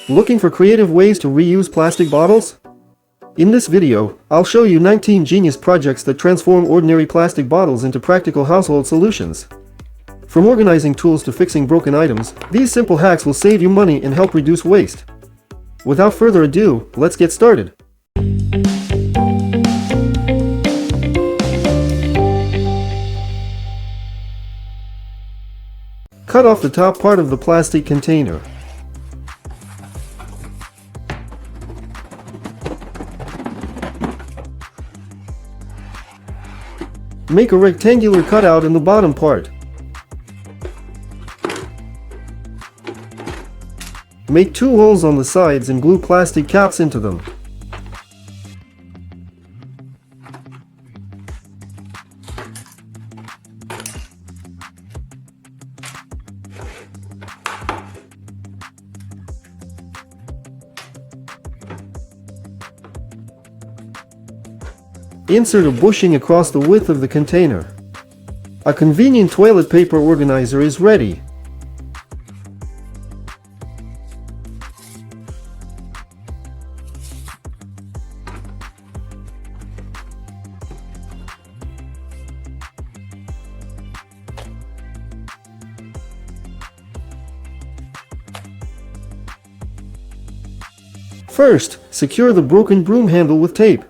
Looking for creative ways to reuse plastic bottles? In this video, I'll show you 19 genius projects that transform ordinary plastic bottles into practical household solutions. From organizing tools to fixing broken items, these simple hacks will save you money and help reduce waste. Without further ado, let's get started. Cut off the top part of the plastic container. Make a rectangular cutout in the bottom part. Make 2 holes on the sides and glue plastic caps into them. Insert a bushing across the width of the container. A convenient toilet paper organizer is ready. First, secure the broken broom handle with tape.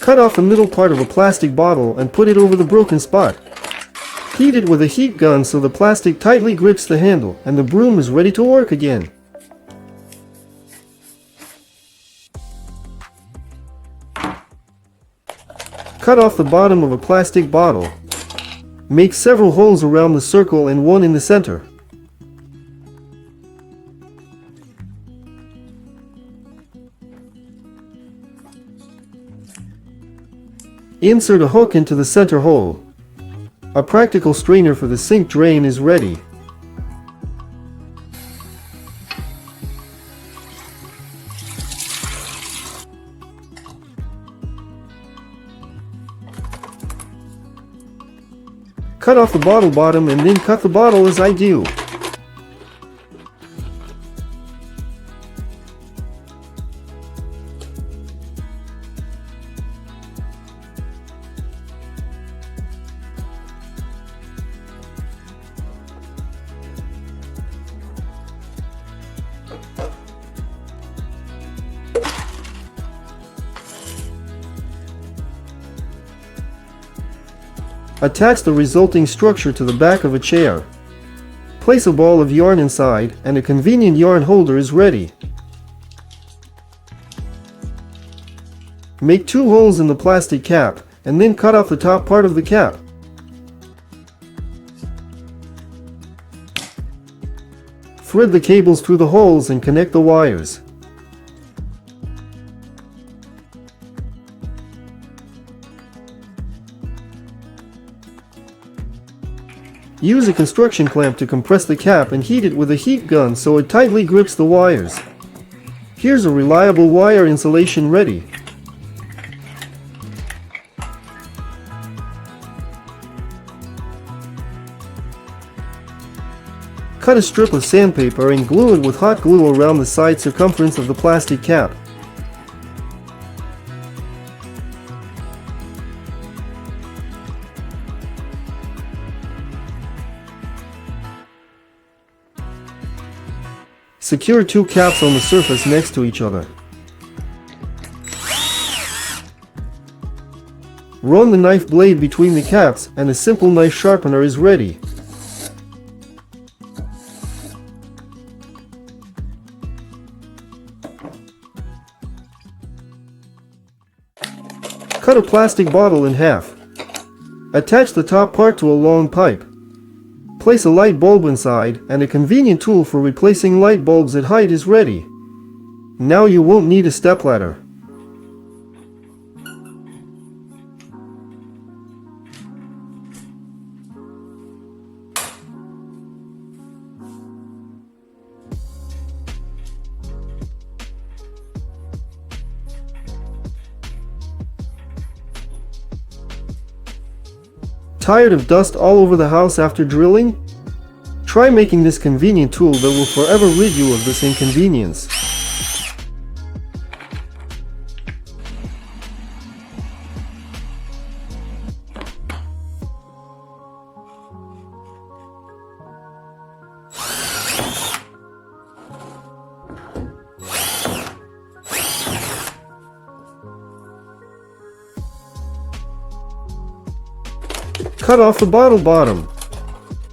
Cut off the middle part of a plastic bottle and put it over the broken spot. Heat it with a heat gun so the plastic tightly grips the handle and the broom is ready to work again. Cut off the bottom of a plastic bottle. Make several holes around the circle and one in the center. Insert a hook into the center hole. A practical strainer for the sink drain is ready. Cut off the bottle bottom and then cut the bottle as I do. Attach the resulting structure to the back of a chair. Place a ball of yarn inside and a convenient yarn holder is ready. Make 2 holes in the plastic cap and then cut off the top part of the cap. Thread the cables through the holes and connect the wires. Use a construction clamp to compress the cap and heat it with a heat gun so it tightly grips the wires. Here's a reliable wire insulation ready. Cut a strip of sandpaper and glue it with hot glue around the side circumference of the plastic cap. Secure 2 caps on the surface next to each other. Run the knife blade between the caps and a simple knife sharpener is ready. Cut a plastic bottle in half. Attach the top part to a long pipe. Place a light bulb inside and a convenient tool for replacing light bulbs at height is ready. Now you won't need a stepladder. Tired of dust all over the house after drilling? Try making this convenient tool that will forever rid you of this inconvenience. Cut off the bottle bottom.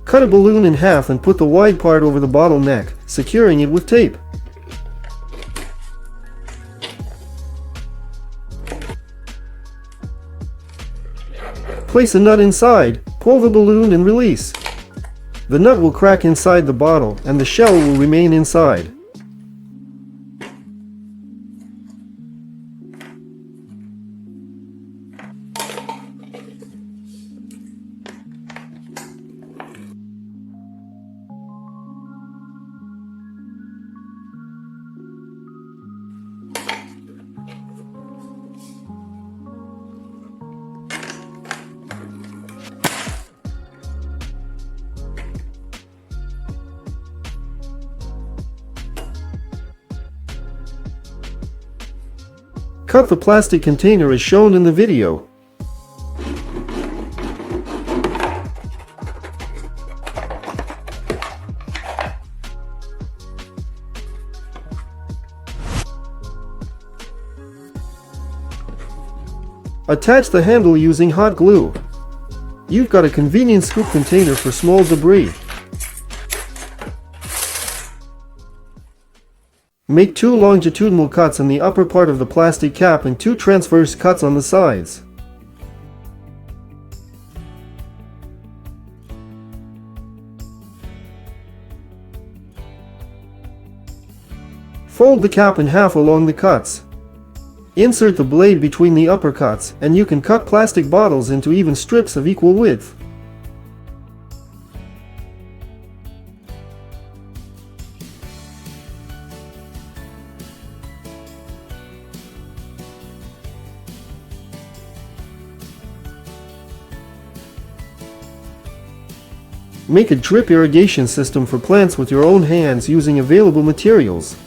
Cut a balloon in half and put the wide part over the bottle neck, securing it with tape. Place a nut inside, pull the balloon and release. The nut will crack inside the bottle and the shell will remain inside. Cut the plastic container as shown in the video. Attach the handle using hot glue. You've got a convenient scoop container for small debris. Make 2 longitudinal cuts in the upper part of the plastic cap and 2 transverse cuts on the sides. Fold the cap in half along the cuts. Insert the blade between the upper cuts, and you can cut plastic bottles into even strips of equal width. Make a drip irrigation system for plants with your own hands using available materials.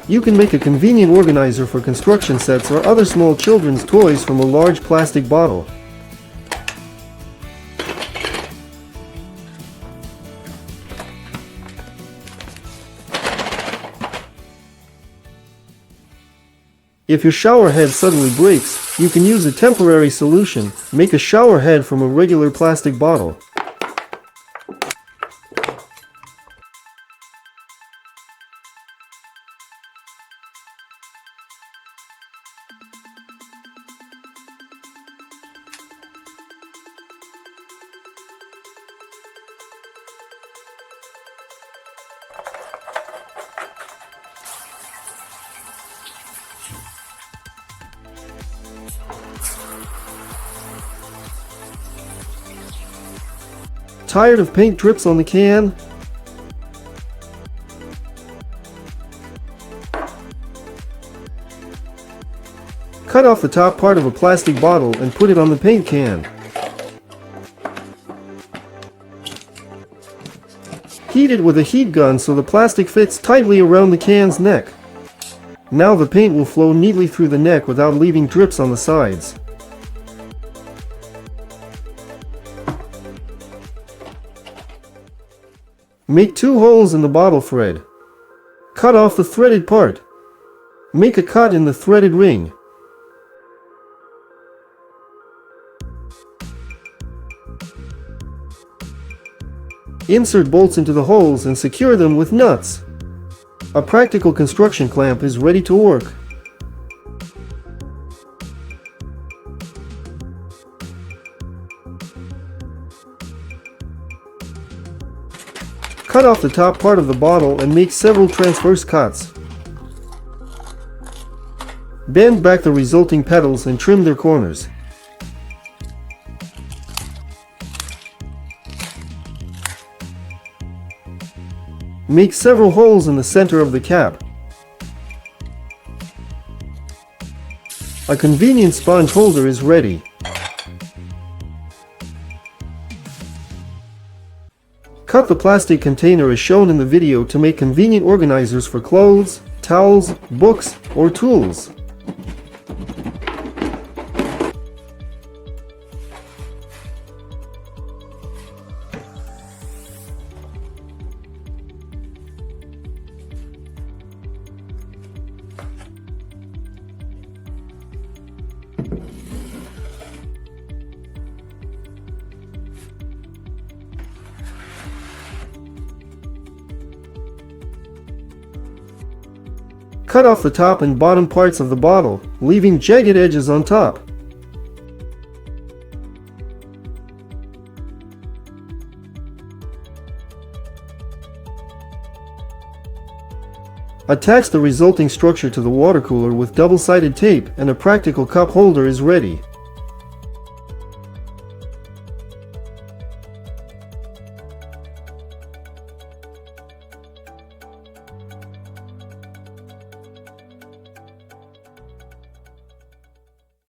You can make a convenient organizer for construction sets or other small children's toys from a large plastic bottle. If your shower head suddenly breaks, you can use a temporary solution. Make a shower head from a regular plastic bottle. Tired of paint drips on the can? Cut off the top part of a plastic bottle and put it on the paint can. Heat it with a heat gun so the plastic fits tightly around the can's neck. Now the paint will flow neatly through the neck without leaving drips on the sides. Make 2 holes in the bottle thread. Cut off the threaded part. Make a cut in the threaded ring. Insert bolts into the holes and secure them with nuts. A practical construction clamp is ready to work. Cut off the top part of the bottle and make several transverse cuts. Bend back the resulting petals and trim their corners. Make several holes in the center of the cap. A convenient sponge holder is ready. Cut the plastic container as shown in the video to make convenient organizers for clothes, towels, books, or tools. Cut off the top and bottom parts of the bottle, leaving jagged edges on top. Attach the resulting structure to the water cooler with double-sided tape and a practical cup holder is ready.